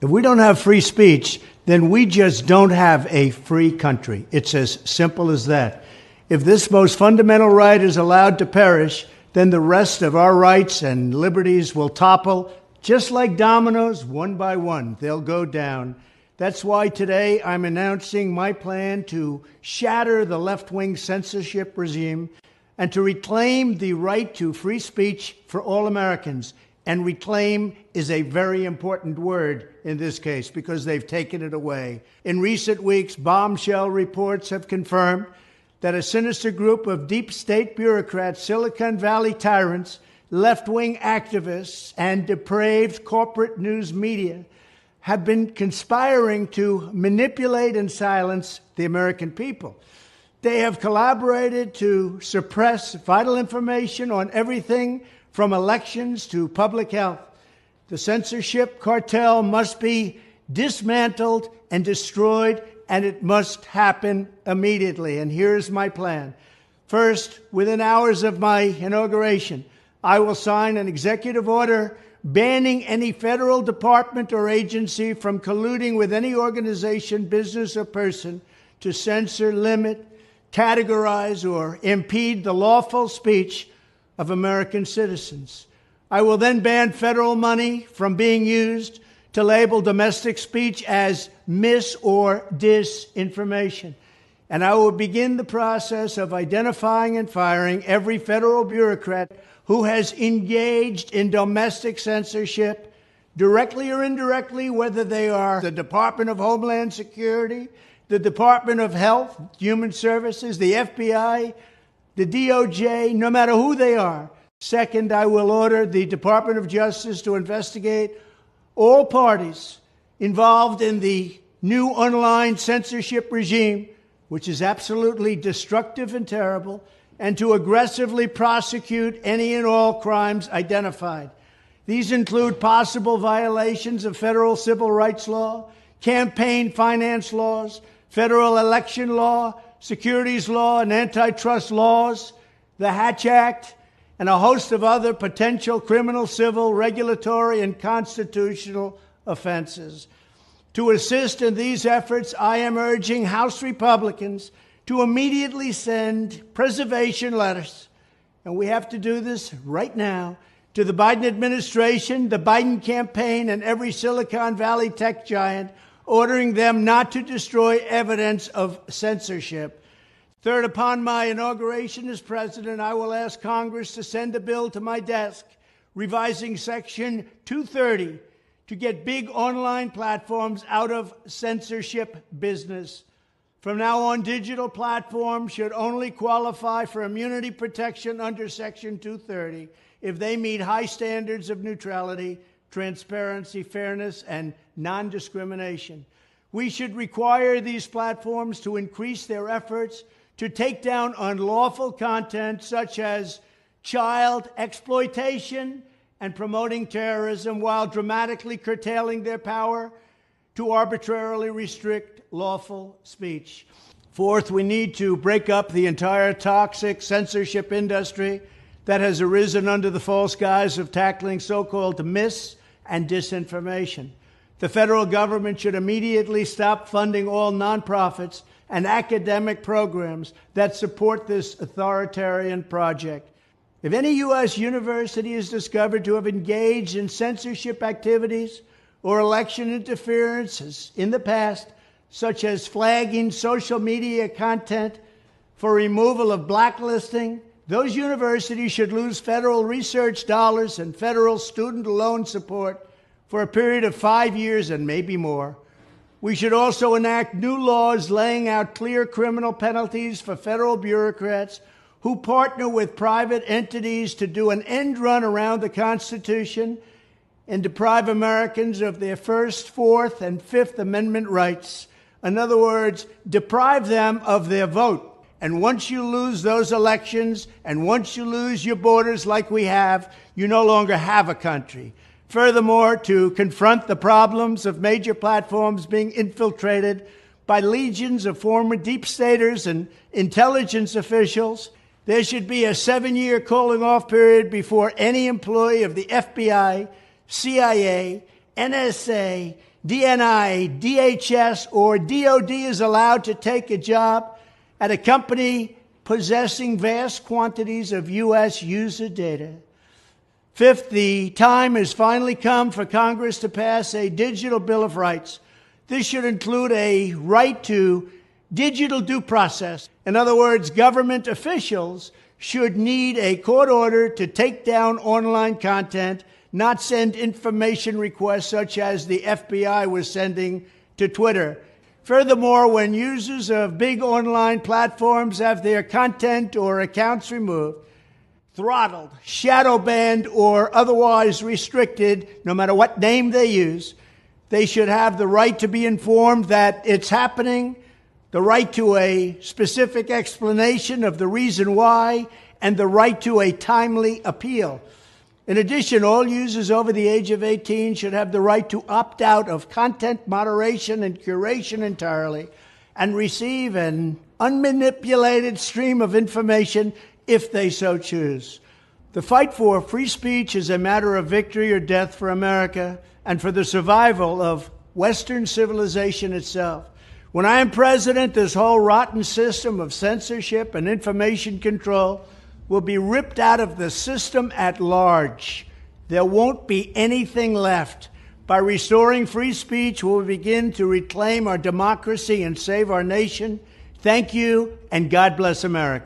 If we don't have free speech, then we just don't have a free country. It's as simple as that. If this most fundamental right is allowed to perish, then the rest of our rights and liberties will topple, just like dominoes, one by one. They'll go down. That's why today I'm announcing my plan to shatter the left-wing censorship regime and to reclaim the right to free speech for all Americans. And reclaim is a very important word in this case because they've taken it away. In recent weeks, bombshell reports have confirmed that a sinister group of deep state bureaucrats, Silicon Valley tyrants, left-wing activists, and depraved corporate news media have been conspiring to manipulate and silence the American people. They have collaborated to suppress vital information on everything from elections to public health. The censorship cartel must be dismantled and destroyed, and it must happen immediately. And here's my plan. First, within hours of my inauguration, I will sign an executive order banning any federal department or agency from colluding with any organization, business, or person to censor, limit, categorize, or impede the lawful speech of American citizens. I will then ban federal money from being used to label domestic speech as mis- or disinformation. And I will begin the process of identifying and firing every federal bureaucrat who has engaged in domestic censorship, directly or indirectly, whether they are the Department of Homeland Security, the Department of Health, Human Services, the FBI, the DOJ, no matter who they are. Second, I will order the Department of Justice to investigate all parties involved in the new online censorship regime, which is absolutely destructive and terrible, and to aggressively prosecute any and all crimes identified. These include possible violations of federal civil rights law, campaign finance laws, federal election law, securities law, and antitrust laws, the Hatch Act, and a host of other potential criminal, civil, regulatory, and constitutional offenses. To assist in these efforts, I am urging House Republicans to immediately send preservation letters, and we have to do this right now, to the Biden administration, the Biden campaign, and every Silicon Valley tech giant, ordering them not to destroy evidence of censorship. Third, upon my inauguration as president, I will ask Congress to send a bill to my desk revising Section 230 to get big online platforms out of censorship business. From now on, digital platforms should only qualify for immunity protection under Section 230 if they meet high standards of neutrality, transparency, fairness, and non-discrimination. We should require these platforms to increase their efforts to take down unlawful content such as child exploitation and promoting terrorism, while dramatically curtailing their power to arbitrarily restrict lawful speech. Fourth, we need to break up the entire toxic censorship industry that has arisen under the false guise of tackling so-called mis- and disinformation. The federal government should immediately stop funding all nonprofits and academic programs that support this authoritarian project. If any U.S. university is discovered to have engaged in censorship activities or election interferences in the past, such as flagging social media content for removal of blacklisting, those universities should lose federal research dollars and federal student loan support for a period of 5 years and maybe more. We should also enact new laws laying out clear criminal penalties for federal bureaucrats who partner with private entities to do an end run around the Constitution and deprive Americans of their First, Fourth, and Fifth Amendment rights. In other words, deprive them of their vote. And once you lose those elections, and once you lose your borders like we have, you no longer have a country. Furthermore, to confront the problems of major platforms being infiltrated by legions of former deep staters and intelligence officials, there should be a 7-year calling-off period before any employee of the FBI, CIA, NSA, DNI, DHS, or DOD is allowed to take a job at a company possessing vast quantities of U.S. user data. Fifth, the time has finally come for Congress to pass a digital Bill of Rights. This should include a right to digital due process. In other words, government officials should need a court order to take down online content, not send information requests such as the FBI was sending to Twitter. Furthermore, when users of big online platforms have their content or accounts removed, throttled, shadow banned, or otherwise restricted, no matter what name they use, they should have the right to be informed that it's happening, the right to a specific explanation of the reason why, and the right to a timely appeal. In addition, all users over the age of 18 should have the right to opt out of content moderation and curation entirely and receive an unmanipulated stream of information if they so choose. The fight for free speech is a matter of victory or death for America and for the survival of Western civilization itself. When I am president, this whole rotten system of censorship and information control will be ripped out of the system at large. There won't be anything left. By restoring free speech, we'll begin to reclaim our democracy and save our nation. Thank you, and God bless America.